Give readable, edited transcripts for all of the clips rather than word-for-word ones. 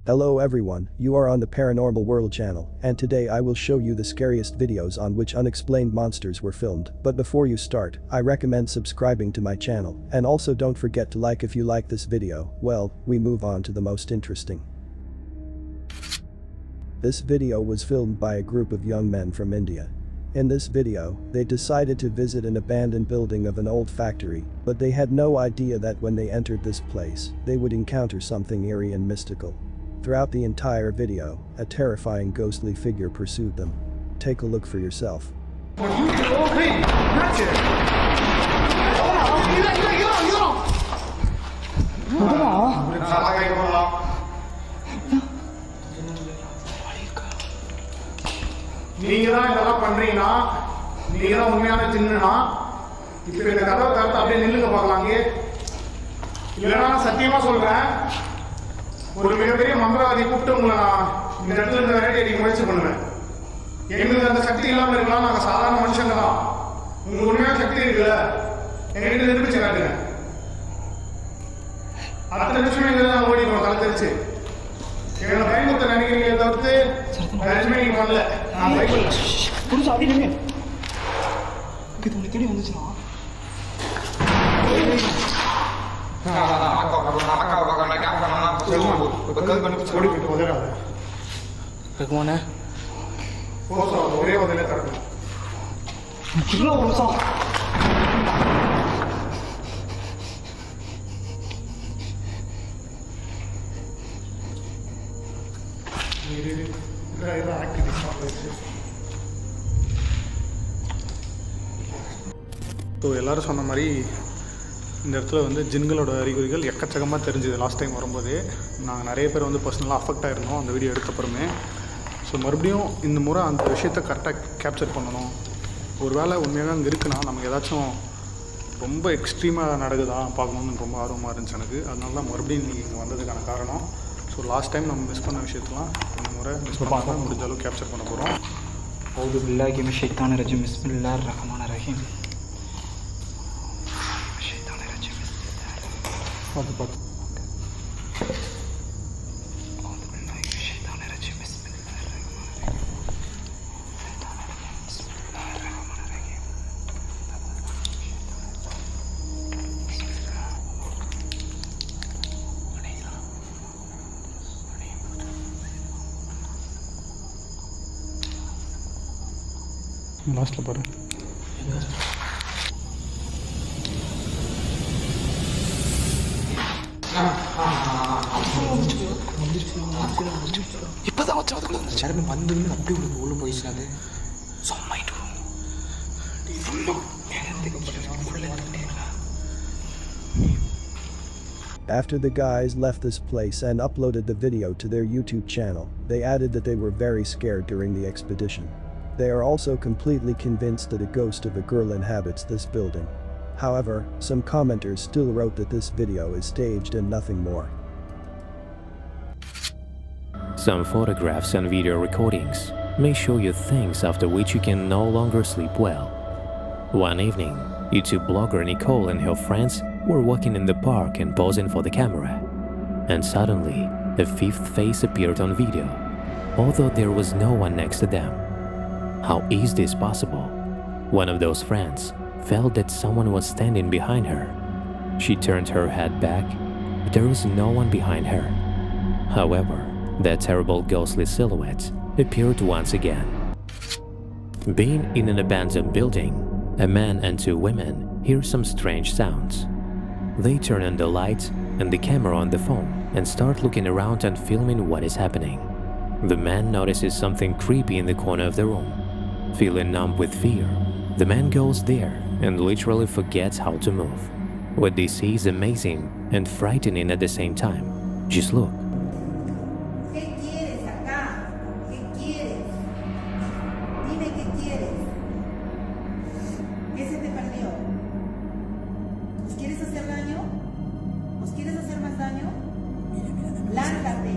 Hello everyone, you are on the Paranormal World channel, and today I will show you the scariest videos on which unexplained monsters were filmed. But before you start, I recommend subscribing to my channel, and also don't forget to like if you like this video. Well, we move on to the most interesting. This video was filmed by a group of young men from India. In this video, they decided to visit an abandoned building of an old factory, but they had no idea that when they entered this place, they would encounter something eerie and mystical. Throughout the entire video, a terrifying ghostly figure pursued them. Take a look for yourself. நீங்க தான் இதெல்லாம் பண்றீங்கன்னா நீங்க தான் உண்மையான ஜின்னுனா இப்போ இந்த கதவை திறந்து அப்படியே நில்லுங்க பார்க்கலாங்க. இல்லைன்னா சத்தியமா சொல்றேன், ஒரு மிகப்பெரிய மந்திரவாதி கூப்பிட்டு உங்களை நான் இந்த இடத்துல இருந்து விரட்டி அடிக்க முயற்சி பண்ணுவேன். எங்களுக்கு அந்த சக்தி இல்லாமல் இருக்கலாம், நாங்கள் சாதாரண மனுஷங்க தான். உங்களுக்கு உண்மையான சக்தி இருக்குல்ல, எங்ககிட்ட நிரூபிச்சு காட்டுங்க. அடுத்த நிமிஷமே எங்களை நாங்கள் ஓடிடுவோம் தலை தெரிச்சு. எங்களை பயமுறுத்த நினைக்கிறீங்க தவிர்த்து நிஜமே நீங்க பண்ணல. நான் பயப்படல. புதுசு அப்படின்னு இது உனக்கு தேடி வந்துச்சுன்னா ஒரே பதிலே தரணும். ஸோ எல்லோரும் சொன்ன மாதிரி இந்த இடத்துல வந்து ஜின்களோட அறிகுறிகள் எக்கச்சக்கமாக தெரிஞ்சுது. லாஸ்ட் டைம் வரும்போது நாங்கள் நிறைய பேர் வந்து பர்சனலாக அஃபெக்ட் ஆகிருந்தோம் அந்த வீடியோ எடுத்தப்புறமே. ஸோ மறுபடியும் இந்த முறை அந்த விஷயத்தை கரெக்டாக கேப்சர் பண்ணணும். ஒரு வேளை உண்மையாக அங்கே இருக்குன்னா நமக்கு ஏதாச்சும் ரொம்ப எக்ஸ்ட்ரீமாக நடக்குதா பார்க்கணுன்னு ரொம்ப ஆர்வமாக இருந்துச்சு எனக்கு. அதனால தான் மறுபடியும் நீங்கள் இங்கே வந்ததுக்கான காரணம். ஸோ லாஸ்ட் டைம் நம்ம மிஸ் பண்ண விஷயத்தெலாம் இந்த முறை மிஸ் பண்ணாமல் முடிஞ்ச அளவுக்கு கேப்சர் பண்ண போகிறோம். அவுது பில்லாஹி மினஷ் ஷைத்தானிர் ரஜீம் பிஸ்மில்லாஹிர் ரஹ்மானிர் ரஹீம். பார்த்து லாஸ்ட்டில் பாரு. இப்பதான் வச்சு வந்து அப்படி உள்ள போயிடுச்சு. அது After the guys left this place and uploaded the video to their YouTube channel, they added that they were very scared during the expedition. They are also completely convinced that a ghost of a girl inhabits this building. However, some commenters still wrote that this video is staged and nothing more. Some photographs and video recordings may show you things after which you can no longer sleep well. One evening, YouTube blogger Nicole and her friends were walking in the park and posing for the camera. And suddenly, a fifth face appeared on video, although there was no one next to them. How is this possible? One of those friends felt that someone was standing behind her. She turned her head back, but there was no one behind her. However, that terrible ghostly silhouette appeared once again. Being in an abandoned building, a man and two women hear some strange sounds. They turn on the lights and the camera on the phone and start looking around and filming what is happening. The man notices something creepy in the corner of the room. Feeling numb with fear, the man goes there and literally forgets how to move. What they see is amazing and frightening at the same time. Just look. ¿Qué quieres acá? ¿Qué quieres? Dime qué quieres. ¿Qué se te perdió? ¿Nos quieres hacer daño? ¿Nos quieres hacer más daño? Lárgate.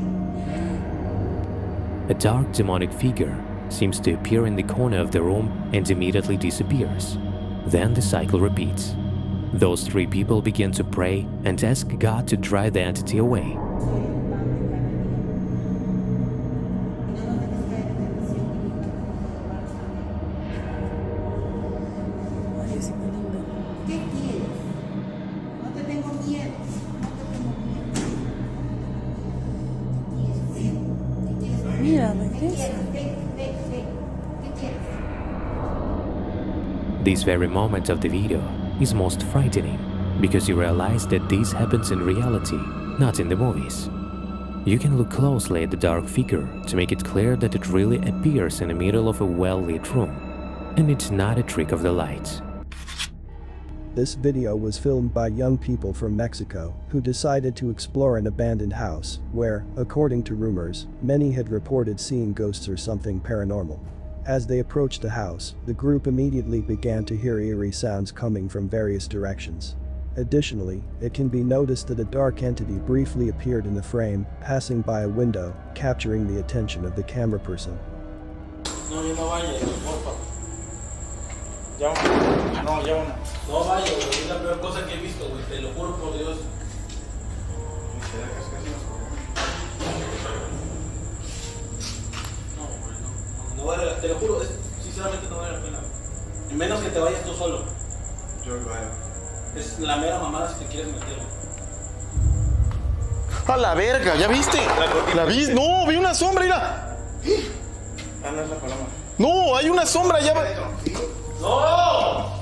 A dark demonic figure seems to appear in the corner of the room and immediately disappears. Then the cycle repeats. Those three people begin to pray and ask God to drive the entity away. quieres? Ve. ¿Qué quieres? This very moment of the video is most frightening because you realize that this happens in reality, not in the movies. You can look closely at the dark figure to make it clear that it really appears in the middle of a well-lit room, and it's not a trick of the lights. This video was filmed by young people from Mexico who decided to explore an abandoned house where, according to rumors, many had reported seeing ghosts or something paranormal. As they approached the house, the group immediately began to hear eerie sounds coming from various directions. Additionally, it can be noticed that a dark entity briefly appeared in the frame, passing by a window, capturing the attention of the camera person. No, yo no vaya, porfa. Ya no, ya una. No vaya, güey, es la peor cosa que he visto, güey, te lo juro por Dios. No vale, te lo juro, sinceramente no vale la pena. Menos que te vayas tú solo. Yo vaya. Es la mera mamada si te quieres meter. ¡A la verga! ¿Ya viste? ¿La viste? ¡No! ¡Vi una sombra! ¡Mira! Ah, no es la paloma. ¡No! ¡Hay una sombra! ¡Ya va! ¡No!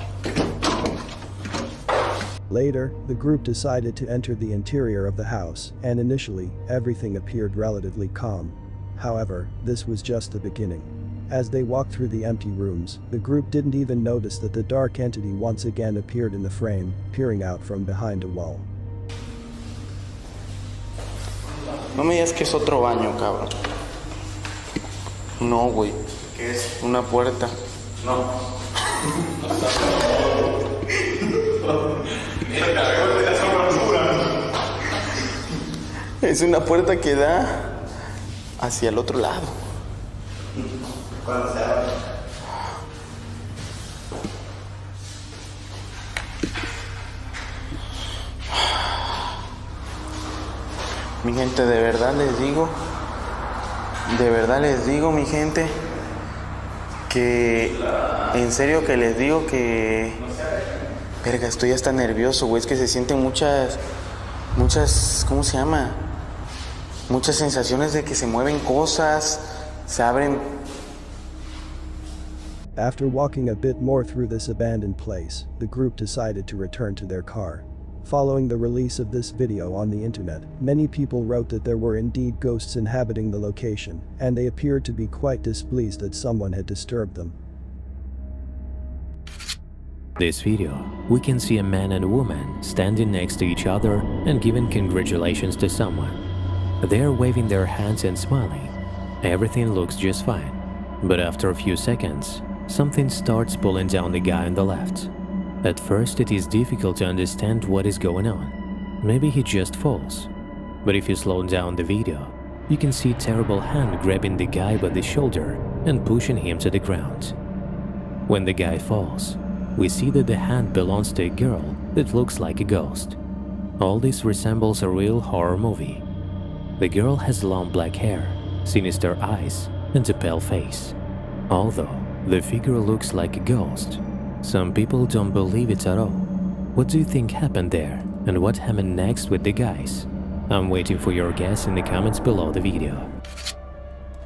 Later, the group decided to enter the interior of the house, and initially, everything appeared relatively calm. However, this was just the beginning. As they walked through the empty rooms, the group didn't even notice that the dark entity once again appeared in the frame, peering out from behind a wall. No me digas que es otro baño, cabrón. No, güey. ¿Qué es? Una puerta. No. Es una puerta que da hacia el otro lado. Cuando se abre. Mi gente, de verdad les digo, mi gente, que en serio que les digo que... Verga, estoy hasta nervioso, güey, es que se sienten muchas, ¿cómo se llama? Muchas sensaciones de que se mueven cosas, se abren. After walking a bit more through this abandoned place, the group decided to return to their car. Following the release of this video on the internet, many people wrote that there were indeed ghosts inhabiting the location, and they appeared to be quite displeased that someone had disturbed them. This video, we can see a man and a woman standing next to each other and giving congratulations to someone. They're waving their hands and smiling. Everything looks just fine. But after a few seconds, something starts pulling down the guy on the left. At first, it is difficult to understand what is going on. Maybe he just falls. But if you slow down the video, you can see a terrible hand grabbing the guy by the shoulder and pushing him to the ground. When the guy falls, we see that the hand belongs to a girl that looks like a ghost. All this resembles a real horror movie. The girl has long black hair, sinister eyes, and a pale face. Although the figure looks like a ghost, some people don't believe it at all. What do you think happened there, and what happened next with the guys? I'm waiting for your guess in the comments below the video.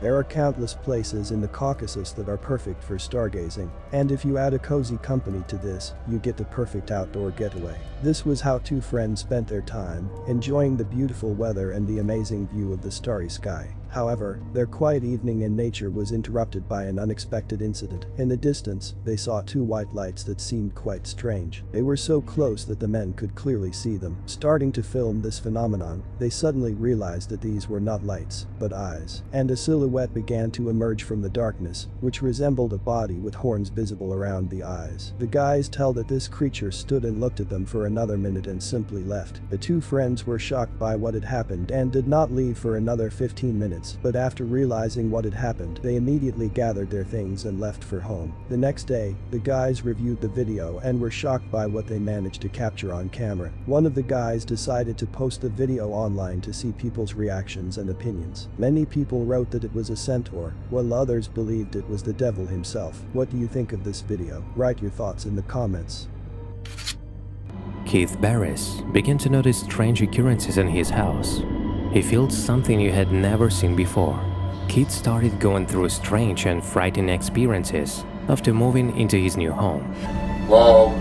There are countless places in the Caucasus that are perfect for stargazing, and if you add a cozy company to this, you get the perfect outdoor getaway. This was how two friends spent their time, enjoying the beautiful weather and the amazing view of the starry sky. However, their quiet evening in nature was interrupted by an unexpected incident. In the distance, they saw two white lights that seemed quite strange. They were so close that the men could clearly see them. Starting to film this phenomenon, they suddenly realized that these were not lights, but eyes, and a silhouette began to emerge from the darkness, which resembled a body with horns visible around the eyes. The guys tell that this creature stood and looked at them for another minute and simply left. The two friends were shocked by what had happened and did not leave for another 15 minutes. But after realizing what had happened, they immediately gathered their things and left for home. The next day, the guys reviewed the video and were shocked by what they managed to capture on camera. One of the guys decided to post the video online to see people's reactions and opinions. Many people wrote that it was a centaur, while others believed it was the devil himself. What do you think of this video? Write your thoughts in the comments. Keith Barris began to notice strange occurrences in his house. He felt something he had never seen before. Keith started going through strange and frightening experiences after moving into his new home. Hello?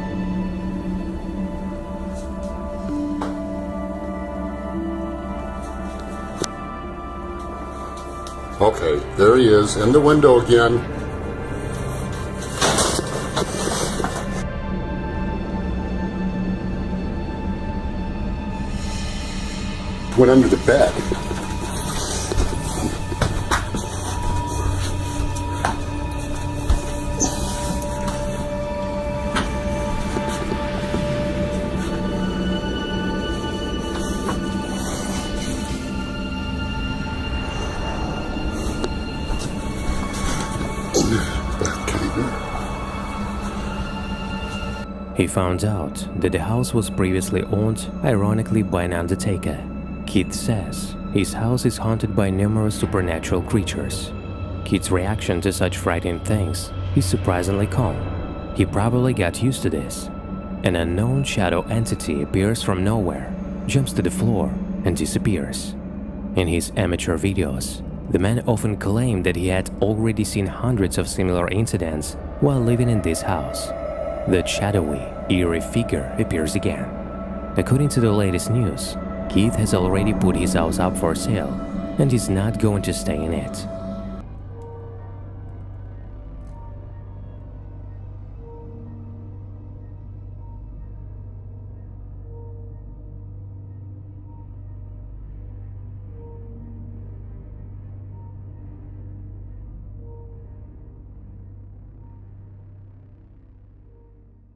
Okay, there he is, in the window again. Went under the bed. He found out that the house was previously owned, ironically, by an undertaker. Keith says his house is haunted by numerous supernatural creatures. Keith's reaction to such frightening things is surprisingly calm. He probably got used to this. An unknown shadow entity appears from nowhere, jumps to the floor, and disappears. In his amateur videos, the man often claimed that he had already seen hundreds of similar incidents while living in this house. That shadowy, eerie figure appears again. According to the latest news, Keith has already put his house up for sale and is not going to stay in it.